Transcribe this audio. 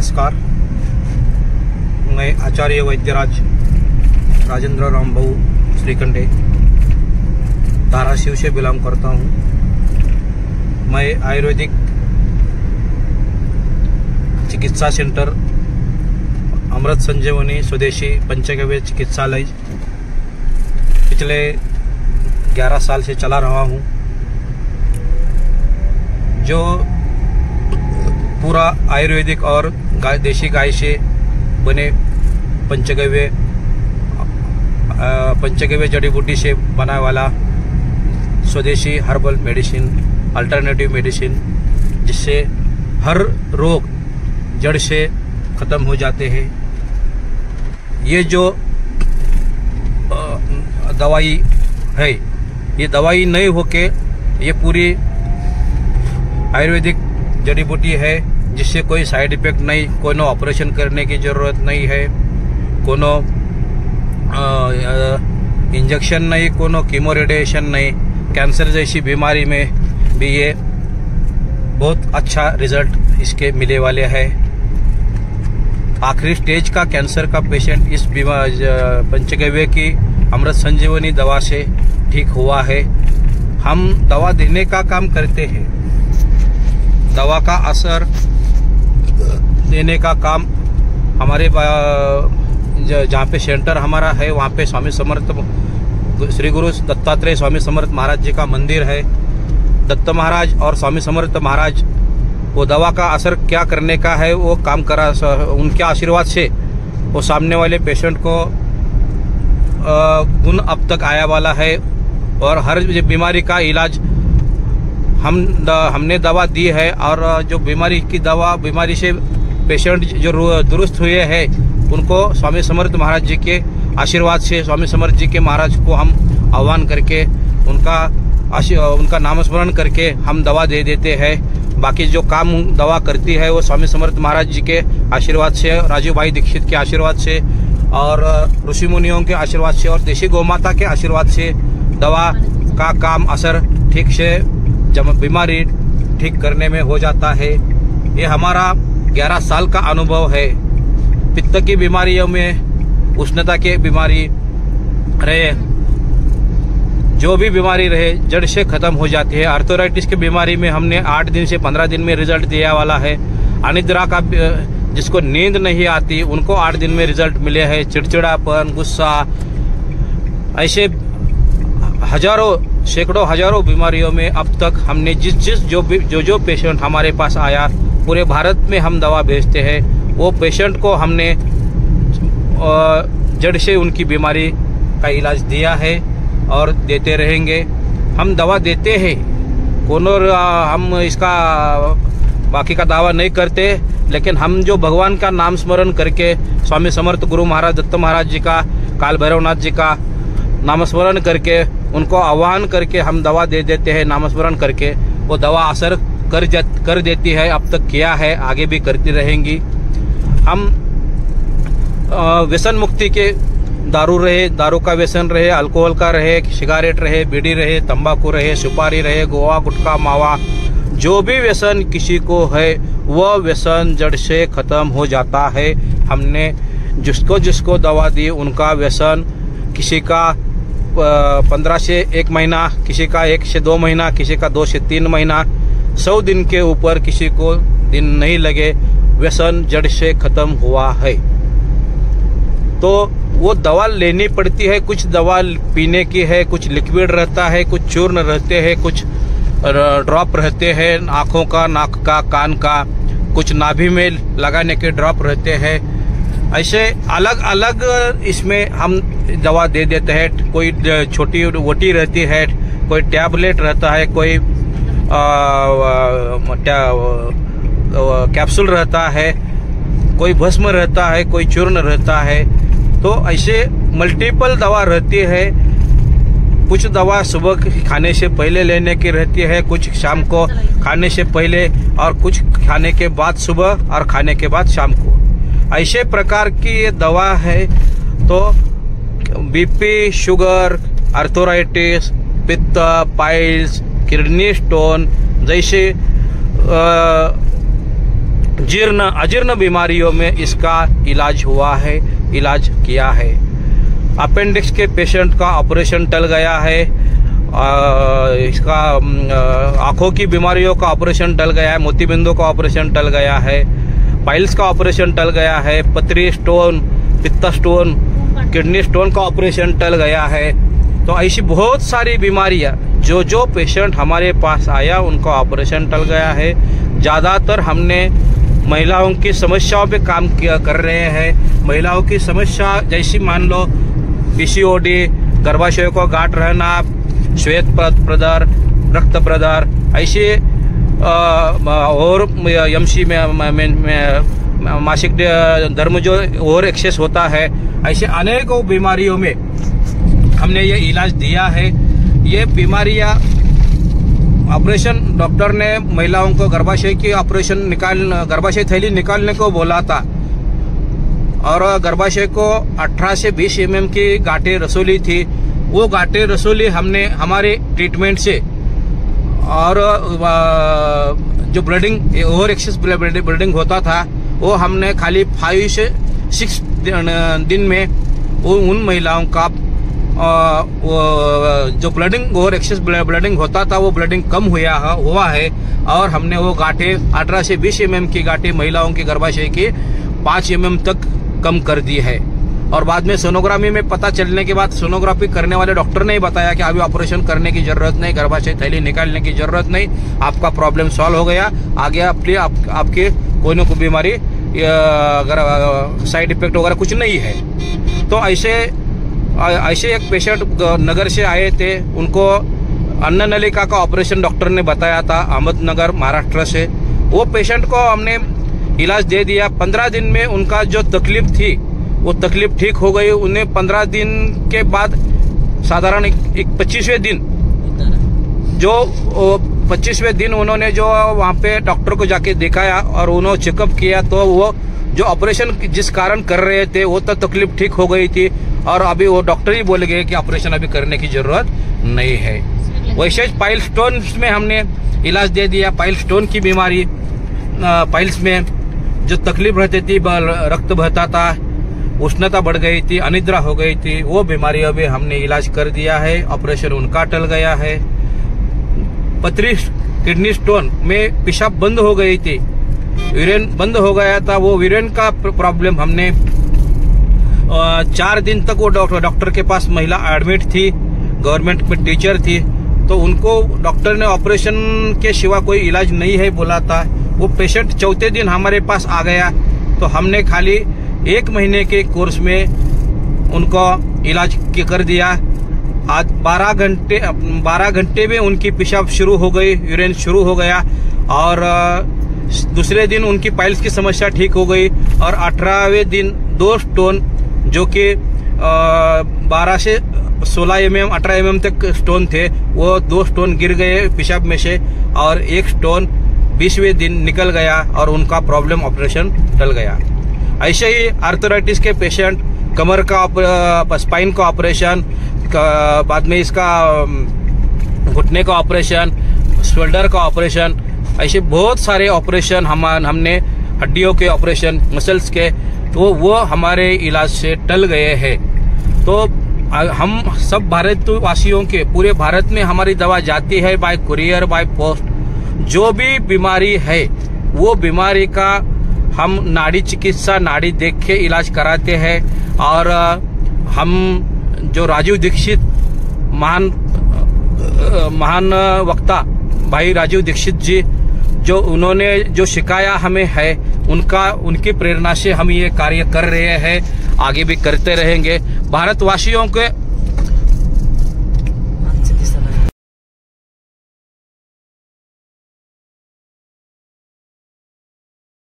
नमस्कार। मैं आचार्य वैद्यराज राजेंद्र रामभाऊ श्रीकंडे धाराशिव से बिलोंग करता हूँ। मैं आयुर्वेदिक चिकित्सा सेंटर अमृत संजीवनी स्वदेशी पंचगव्य चिकित्सालय पिछले 11 साल से चला रहा हूँ, जो पूरा आयुर्वेदिक और देशी गाय से बने पंचगव्य जड़ी बूटी से बना वाला स्वदेशी हर्बल मेडिसिन, अल्टरनेटिव मेडिसिन, जिससे हर रोग जड़ से ख़त्म हो जाते हैं। ये जो दवाई है, ये दवाई नहीं होके ये पूरी आयुर्वेदिक जड़ी बूटी है, जिससे कोई साइड इफेक्ट नहीं, कोनो ऑपरेशन करने की ज़रूरत नहीं है, कोनो इंजेक्शन नहीं, कोनो कीमो रेडिएशन नहीं। कैंसर जैसी बीमारी में भी ये बहुत अच्छा रिजल्ट इसके मिले वाले हैं। आखिरी स्टेज का कैंसर का पेशेंट इस पंचगव्य की अमृत संजीवनी दवा से ठीक हुआ है। हम दवा देने का काम करते हैं, दवा का असर देने का काम हमारे जहाँ पे सेंटर हमारा है, वहाँ पे स्वामी समर्थ श्री गुरु दत्तात्रेय स्वामी समर्थ महाराज जी का मंदिर है। दत्त महाराज और स्वामी समर्थ महाराज वो दवा का असर क्या करने का है वो काम करा, उनके आशीर्वाद से वो सामने वाले पेशेंट को गुण अब तक आया वाला है। और हर बीमारी का इलाज हमने दवा दी है, और जो बीमारी से पेशेंट जो दुरुस्त हुए हैं उनको स्वामी समर्थ महाराज जी के आशीर्वाद से, स्वामी समर्थ जी के महाराज को हम आह्वान करके उनका नामस्मरण करके हम दवा दे देते हैं। बाकी जो काम दवा करती है वो स्वामी समर्थ महाराज जी के आशीर्वाद से, राजीव भाई दीक्षित के आशीर्वाद से, और ऋषि मुनियों के आशीर्वाद से, और देशी गौमाता के आशीर्वाद से दवा का काम असर ठीक से जब बीमारी ठीक करने में हो जाता है। ये हमारा 11 साल का अनुभव है। पित्त की बीमारियों में, उष्णता की बीमारी रहे, जो भी बीमारी रहे जड़ से खत्म हो जाती है। आर्थराइटिस की बीमारी में हमने 8 दिन से 15 दिन में रिजल्ट दिया वाला है। अनिद्रा का, जिसको नींद नहीं आती, उनको 8 दिन में रिजल्ट मिले हैं। चिड़चिड़ापन, गुस्सा, ऐसे सैकड़ों हजारों बीमारियों में अब तक हमने जो पेशेंट हमारे पास आया, पूरे भारत में हम दवा भेजते हैं। वो पेशेंट को हमने जड़ से उनकी बीमारी का इलाज दिया है और देते रहेंगे। हम दवा देते हैं, हम इसका बाकी का दावा नहीं करते, लेकिन हम जो भगवान का नाम स्मरण करके, स्वामी समर्थ गुरु महाराज दत्त महाराज जी का, काल भैरवनाथ जी का नामस्मरण करके, उनको आह्वान करके हम दवा दे देते हैं। नामस्मरण करके वो दवा असर कर देती है, अब तक किया है, आगे भी करती रहेंगी। हम व्यसन मुक्ति के दारू का व्यसन रहे, अल्कोहल का रहे, सिगारेट रहे, बीड़ी रहे, तंबाकू रहे, सुपारी रहे, गोवा, गुटखा, मावा, जो भी व्यसन किसी को है वह व्यसन जड़ से खत्म हो जाता है। हमने जिसको दवा दी उनका व्यसन, किसी का 15 से 1 महीना, किसी का 1 से 2 महीना, किसी का 2 से 3 महीना, 100 दिन के ऊपर किसी को दिन नहीं लगे, व्यसन जड़ से खत्म हुआ है। तो वो दवा लेनी पड़ती है। कुछ दवा पीने की है, कुछ लिक्विड रहता है, कुछ चूर्ण रहते हैं, कुछ ड्रॉप रहते हैं, आँखों का, नाक का, कान का, कुछ नाभि में लगाने के ड्रॉप रहते हैं। ऐसे अलग अलग इसमें हम दवा दे देते हैं। कोई छोटी वोटी रहती है, कोई टैबलेट रहता है, कोई कैप्सूल रहता है, कोई भस्म रहता है, कोई चूर्ण रहता है। तो ऐसे मल्टीपल दवा रहती है। कुछ दवा सुबह खाने से पहले लेने की रहती है, कुछ शाम को खाने से पहले, और कुछ खाने के बाद सुबह और खाने के बाद शाम को। ऐसे प्रकार की ये दवा है। तो बीपी, शुगर, आर्थराइटिस, पित्त, पाइल्स, किडनी स्टोन जैसे जीर्ण अजीर्ण बीमारियों में इसका इलाज हुआ है, इलाज किया है। अपेंडिक्स के पेशेंट का ऑपरेशन टल गया है, इसका आंखों की बीमारियों का ऑपरेशन टल गया है, मोतीबिंदु का ऑपरेशन टल गया है, पाइल्स का ऑपरेशन टल गया है, पथरी स्टोन, पित्त स्टोन, किडनी स्टोन का ऑपरेशन टल गया है। तो ऐसी बहुत सारी बीमारियां जो पेशेंट हमारे पास आया उनका ऑपरेशन टल गया है। ज़्यादातर हमने महिलाओं की समस्याओं पे काम कर रहे हैं। महिलाओं की समस्या जैसी मान लो पीसीओडी, गर्भाशय को गांठ रहना, श्वेत प्रदर, रक्त प्रदर, ऐसे और यमसी में मासिक धर्म जो और एक्सेस होता है, ऐसे अनेकों बीमारियों में हमने ये इलाज दिया है। ये बीमारियां ऑपरेशन डॉक्टर ने महिलाओं को गर्भाशय की गर्भाशय थैली निकालने को बोला था और गर्भाशय को 18 से 20 mm की गांठें रसोली थी। वो गांठें रसोली हमने हमारे ट्रीटमेंट से, और जो ब्लीडिंग ओवर एक्सेस ब्लीडिंग होता था वो हमने खाली 5 से 6 दिन में उन महिलाओं का जो ब्लीडिंग ओवर एक्सेस ब्लीडिंग होता था वो ब्लीडिंग कम हुआ है। और हमने वो गांठें 18 से 20 mm की गांठें महिलाओं की गर्भाशय की 5 mm तक कम कर दी है। और बाद में सोनोग्राफी में पता चलने के बाद सोनोग्राफी करने वाले डॉक्टर ने ही बताया कि अभी ऑपरेशन करने की जरूरत नहीं, गर्भाशय थैली निकालने की जरूरत नहीं, आपका प्रॉब्लम सॉल्व हो गया, आगे आपके कोई ना कोई बीमारी अगर साइड इफेक्ट वगैरह कुछ नहीं है। तो ऐसे एक पेशेंट नगर से आए थे, उनको अन्न नलिका का ऑपरेशन डॉक्टर ने बताया था, अहमदनगर महाराष्ट्र से। वो पेशेंट को हमने इलाज दे दिया। 15 दिन में उनका जो तकलीफ थी वो तकलीफ ठीक हो गई। उन्हें 15 दिन के बाद साधारण एक 25वें दिन, जो 25वें दिन उन्होंने जो वहाँ पे डॉक्टर को जाके दिखाया और उन्होंने चेकअप किया, तो वो जो ऑपरेशन जिस कारण कर रहे थे वो तो तकलीफ ठीक हो गई थी और अभी वो डॉक्टर ही बोल गए कि ऑपरेशन अभी करने की जरूरत नहीं है। वैसे पाइल स्टोन में हमने इलाज दे दिया। पाइल स्टोन की बीमारी, पाइल्स में जो तकलीफ रहती थी, रक्त बहता था, उष्णता बढ़ गई थी, अनिद्रा हो गई थी, वो बीमारियों में हमने इलाज कर दिया है, ऑपरेशन उनका टल गया है। पथरी किडनी स्टोन में पेशाब बंद हो गई थी, यूरिन बंद हो गया था, वो यूरिन का प्रॉब्लम हमने 4 दिन तक वो डॉक्टर के पास महिला एडमिट थी, गवर्नमेंट में टीचर थी, तो उनको डॉक्टर ने ऑपरेशन के सिवा कोई इलाज नहीं है बोला था। वो पेशेंट 4थे दिन हमारे पास आ गया, तो हमने खाली 1 महीने के कोर्स में उनको इलाज कर दिया। आज 12 घंटे में उनकी पेशाब शुरू हो गई, यूरिन शुरू हो गया और दूसरे दिन उनकी पाइल्स की समस्या ठीक हो गई और 18वें दिन 2 स्टोन जो कि 12 से 16 mm 18 mm तक स्टोन थे, वो 2 स्टोन गिर गए पेशाब में से और 1 स्टोन 20वें दिन निकल गया और उनका प्रॉब्लम ऑपरेशन टल गया। ऐसे ही आर्थराइटिस के पेशेंट, कमर का स्पाइन का ऑपरेशन, बाद में इसका घुटने का ऑपरेशन, शोल्डर का ऑपरेशन, ऐसे बहुत सारे ऑपरेशन हमने हड्डियों के ऑपरेशन, मसल्स के, तो वो हमारे इलाज से टल गए हैं। तो हम सब भारतवासियों के पूरे भारत में हमारी दवा जाती है बाय कुरियर, बाय पोस्ट। जो भी बीमारी है वो बीमारी का हम नाड़ी चिकित्सा, नाड़ी देख के इलाज कराते हैं। और हम जो राजीव दीक्षित महान वक्ता भाई राजीव दीक्षित जी, जो उन्होंने जो सिखाया हमें है, उनकी प्रेरणा से हम ये कार्य कर रहे हैं, आगे भी करते रहेंगे। भारतवासियों के